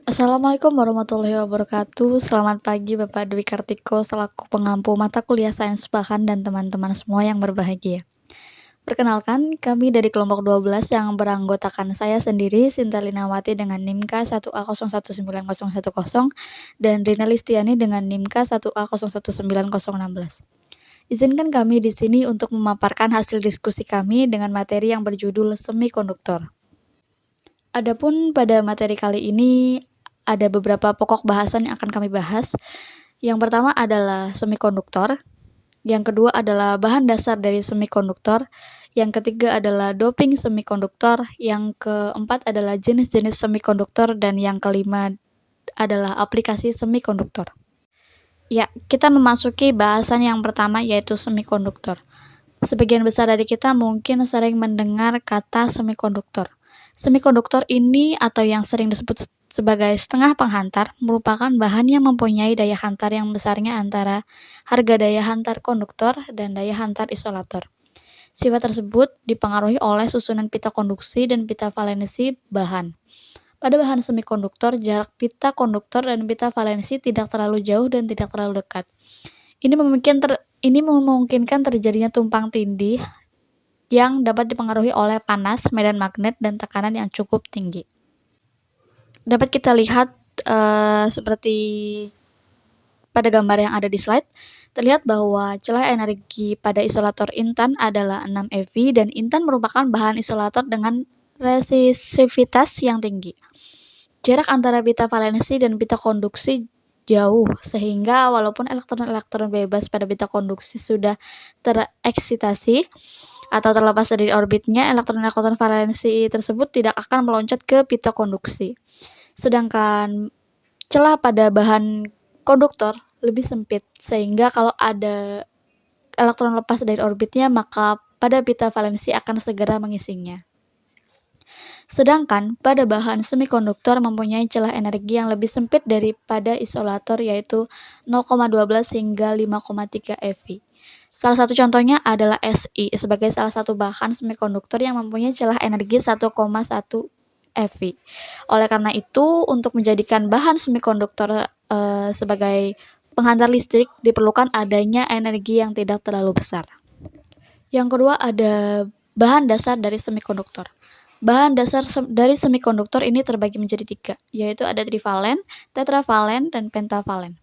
Assalamualaikum warahmatullahi wabarakatuh. Selamat pagi Bapak Dwi Kartiko selaku pengampu mata kuliah Sains Bahan dan teman-teman semua yang berbahagia. Perkenalkan, kami dari kelompok 12 yang beranggotakan saya sendiri, Sinta Linawati dengan NIMK 1A019010 dan Rina Listiani dengan NIMK 1A019016. Izinkan kami di sini untuk memaparkan hasil diskusi kami dengan materi yang berjudul semikonduktor. Adapun pada materi kali ini ada beberapa pokok bahasan yang akan kami bahas. Yang pertama adalah semikonduktor, yang kedua adalah bahan dasar dari semikonduktor, yang ketiga adalah doping semikonduktor, yang keempat adalah jenis-jenis semikonduktor, dan yang kelima adalah aplikasi semikonduktor. Ya, kita memasuki bahasan yang pertama yaitu semikonduktor. Sebagian besar dari kita mungkin sering mendengar kata semikonduktor. Semikonduktor ini atau yang sering disebut sebagai setengah penghantar merupakan bahan yang mempunyai daya hantar yang besarnya antara harga daya hantar konduktor dan daya hantar isolator. Sifat tersebut dipengaruhi oleh susunan pita konduksi dan pita valensi bahan. Pada bahan semikonduktor, jarak pita konduktor dan pita valensi tidak terlalu jauh dan tidak terlalu dekat. Ini memungkinkan terjadinya tumpang tindih yang dapat dipengaruhi oleh panas, medan magnet, dan tekanan yang cukup tinggi. Dapat kita lihat seperti pada gambar yang ada di slide, terlihat bahwa celah energi pada isolator intan adalah 6 eV dan intan merupakan bahan isolator dengan resistivitas yang tinggi. Jarak antara pita valensi dan pita konduksi jauh, sehingga walaupun elektron-elektron bebas pada pita konduksi sudah tereksitasi atau terlepas dari orbitnya, elektron-elektron valensi tersebut tidak akan meloncat ke pita konduksi. Sedangkan celah pada bahan konduktor lebih sempit, sehingga kalau ada elektron lepas dari orbitnya, maka pada pita valensi akan segera mengisinya. Sedangkan pada bahan semikonduktor mempunyai celah energi yang lebih sempit daripada isolator, yaitu 0,12 hingga 5,3 eV. Salah satu contohnya adalah Si sebagai salah satu bahan semikonduktor yang mempunyai celah energi 1,1 eV. Oleh karena itu, untuk menjadikan bahan semikonduktor sebagai penghantar listrik diperlukan adanya energi yang tidak terlalu besar. Yang kedua ada bahan dasar dari semikonduktor. Bahan dasar dari semikonduktor ini terbagi menjadi 3, yaitu ada trivalen, tetravalen, dan pentavalen.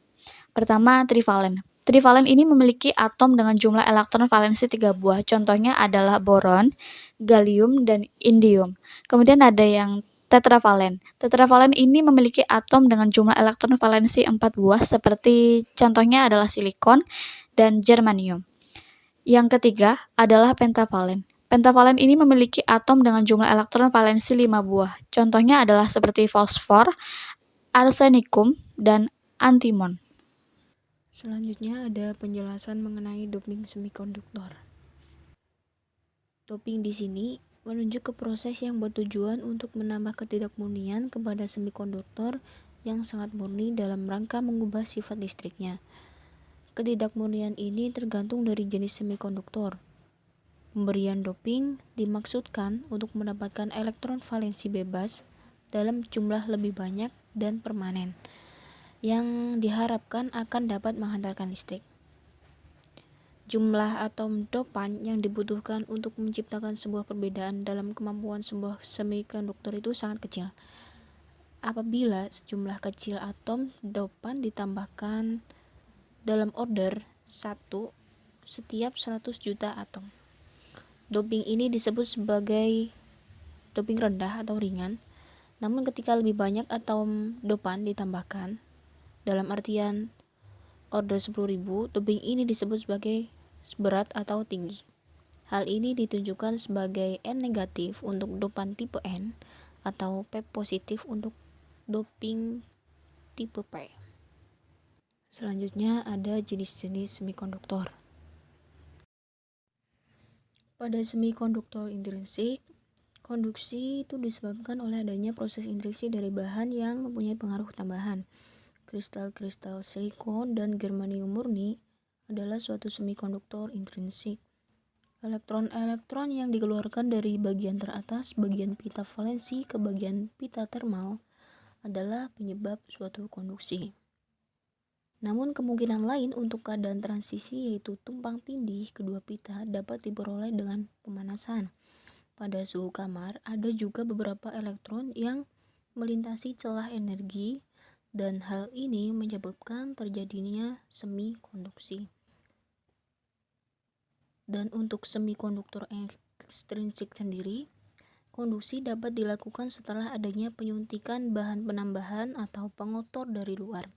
Pertama, trivalen. Trivalen ini memiliki atom dengan jumlah elektron valensi 3 buah. Contohnya adalah boron, gallium, dan indium. Kemudian ada yang tetravalen. Tetravalen ini memiliki atom dengan jumlah elektron valensi 4 buah, seperti contohnya adalah silikon dan germanium. Yang ketiga adalah pentavalen. Pentavalen ini memiliki atom dengan jumlah elektron valensi 5 buah. Contohnya adalah seperti fosfor, arsenikum, dan antimon. Selanjutnya ada penjelasan mengenai doping semikonduktor. Doping di sini menunjuk ke proses yang bertujuan untuk menambah ketidakmurnian kepada semikonduktor yang sangat murni dalam rangka mengubah sifat listriknya. Ketidakmurnian ini tergantung dari jenis semikonduktor. Pemberian doping dimaksudkan untuk mendapatkan elektron valensi bebas dalam jumlah lebih banyak dan permanen, yang diharapkan akan dapat menghantarkan listrik. Jumlah atom dopan yang dibutuhkan untuk menciptakan sebuah perbedaan dalam kemampuan sebuah semikonduktor itu sangat kecil. Apabila sejumlah kecil atom dopan ditambahkan dalam order 1 setiap 100 juta atom. Doping ini disebut sebagai doping rendah atau ringan. Namun ketika lebih banyak atom dopan ditambahkan, dalam artian order 10.000, doping ini disebut sebagai berat atau tinggi. Hal ini ditunjukkan sebagai N negatif untuk dopan tipe N atau P positif untuk doping tipe P. Selanjutnya ada jenis-jenis semikonduktor. Pada semikonduktor intrinsik, konduksi itu disebabkan oleh adanya proses intriksi dari bahan yang mempunyai pengaruh tambahan. Kristal-kristal silikon dan germanium murni adalah suatu semikonduktor intrinsik. Elektron-elektron yang dikeluarkan dari bagian teratas, bagian pita valensi, ke bagian pita termal adalah penyebab suatu konduksi. Namun kemungkinan lain untuk keadaan transisi yaitu tumpang tindih kedua pita dapat diperoleh dengan pemanasan. Pada suhu kamar, ada juga beberapa elektron yang melintasi celah energi dan hal ini menyebabkan terjadinya semikonduksi. Dan untuk semikonduktor ekstrinsik sendiri, konduksi dapat dilakukan setelah adanya penyuntikan bahan penambahan atau pengotor dari luar.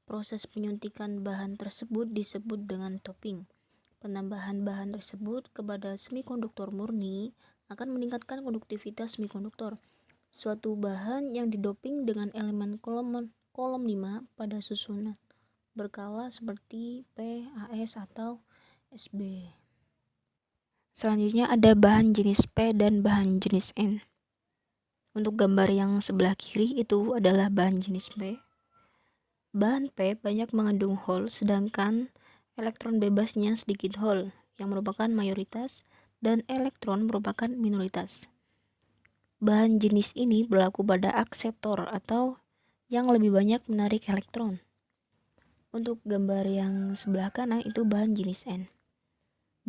Proses penyuntikan bahan tersebut disebut dengan doping. Penambahan bahan tersebut kepada semikonduktor murni akan meningkatkan konduktivitas semikonduktor. Suatu bahan yang didoping dengan elemen kolom 5 pada susunan berkala seperti P, AS, atau SB. Selanjutnya ada bahan jenis P dan bahan jenis N. Untuk gambar yang sebelah kiri itu adalah bahan jenis P. Bahan P banyak mengandung hole, sedangkan elektron bebasnya sedikit hole, yang merupakan mayoritas, dan elektron merupakan minoritas. Bahan jenis ini berlaku pada akseptor atau yang lebih banyak menarik elektron. Untuk gambar yang sebelah kanan itu bahan jenis N.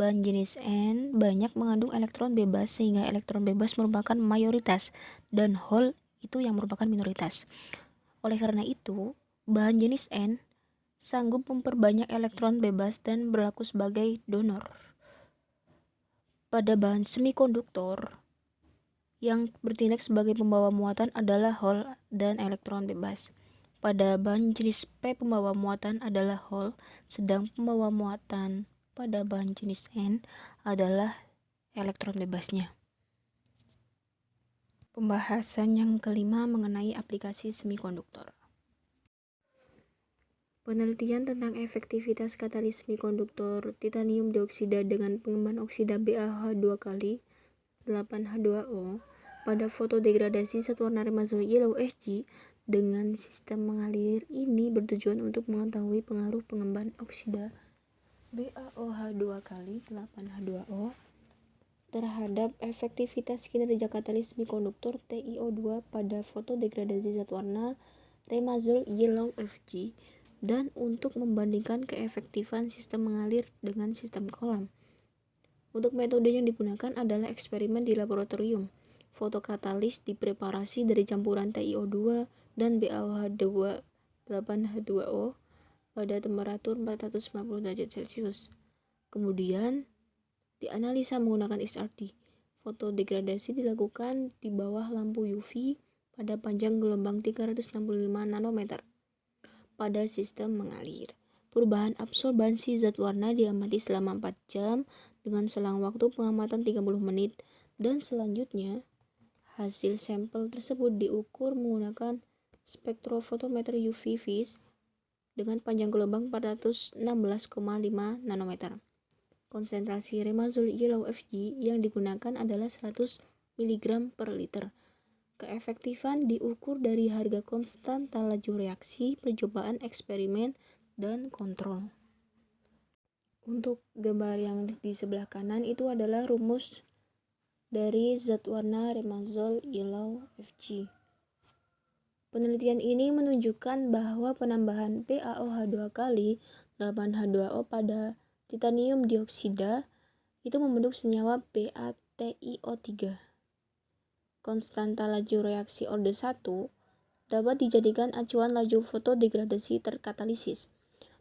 Bahan jenis N banyak mengandung elektron bebas sehingga elektron bebas merupakan mayoritas dan hole itu yang merupakan minoritas. Oleh karena itu, bahan jenis N sanggup memperbanyak elektron bebas dan berlaku sebagai donor. Pada bahan semikonduktor, yang bertindak sebagai pembawa muatan adalah hole dan elektron bebas. Pada bahan jenis P pembawa muatan adalah hole, sedang pembawa muatan pada bahan jenis N adalah elektron bebasnya. Pembahasan yang kelima mengenai aplikasi semikonduktor. Penelitian tentang efektivitas katalis semikonduktor titanium dioksida dengan pengemban oksida BaH2 kali 8H2O pada fotodegradasi zat warna remazol yellow Hg dengan sistem mengalir ini bertujuan untuk mengetahui pengaruh pengemban oksida BaOH2 kali 8H2O terhadap efektivitas kinerja katalis semikonduktor TiO2 pada fotodegradasi zat warna remazol yellow Fg dan untuk membandingkan keefektifan sistem mengalir dengan sistem kolam. Untuk metode yang digunakan adalah eksperimen di laboratorium. Fotokatalis dipreparasi dari campuran TiO2 dan BaOH2 8H2O pada temperatur 450 derajat Celcius. Kemudian dianalisa menggunakan XRD. Fotodegradasi dilakukan di bawah lampu UV pada panjang gelombang 365 nanometer pada sistem mengalir. Perubahan absorbansi zat warna diamati selama 4 jam dengan selang waktu pengamatan 30 menit dan selanjutnya hasil sampel tersebut diukur menggunakan spektrofotometer UV vis dengan panjang gelombang 416,5 nanometer. Konsentrasi remazol yellow Fg yang digunakan adalah 100 mg per liter. Keefektifan diukur dari harga konstanta laju reaksi, percobaan eksperimen, dan kontrol. Untuk gambar yang di sebelah kanan itu adalah rumus dari zat warna remazol yellow Fg. Penelitian ini menunjukkan bahwa penambahan BaOH2 kali 8H2O pada titanium dioksida itu membentuk senyawa BaTiO3. Konstanta laju reaksi orde 1 dapat dijadikan acuan laju fotodegradasi terkatalisis.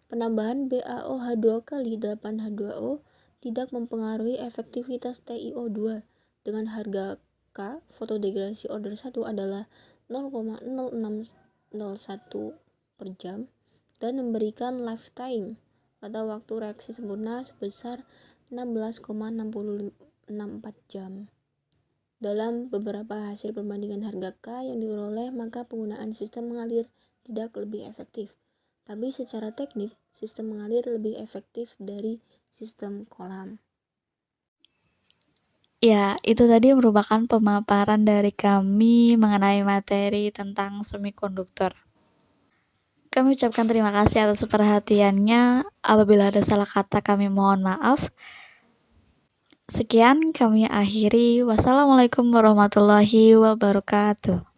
Penambahan BaOH2 kali 8H2O tidak mempengaruhi efektivitas TiO2 dengan harga K fotodegradasi order 1 adalah 0,0601 per jam dan memberikan lifetime atau waktu reaksi sempurna sebesar 16,664 jam. Dalam beberapa hasil perbandingan harga K yang diperoleh, maka penggunaan sistem mengalir tidak lebih efektif. Tapi secara teknik, sistem mengalir lebih efektif dari sistem kolam. Ya, itu tadi merupakan pemaparan dari kami mengenai materi tentang semikonduktor. Kami ucapkan terima kasih atas perhatiannya. Apabila ada salah kata, kami mohon maaf. Sekian kami akhiri. Wassalamualaikum warahmatullahi wabarakatuh.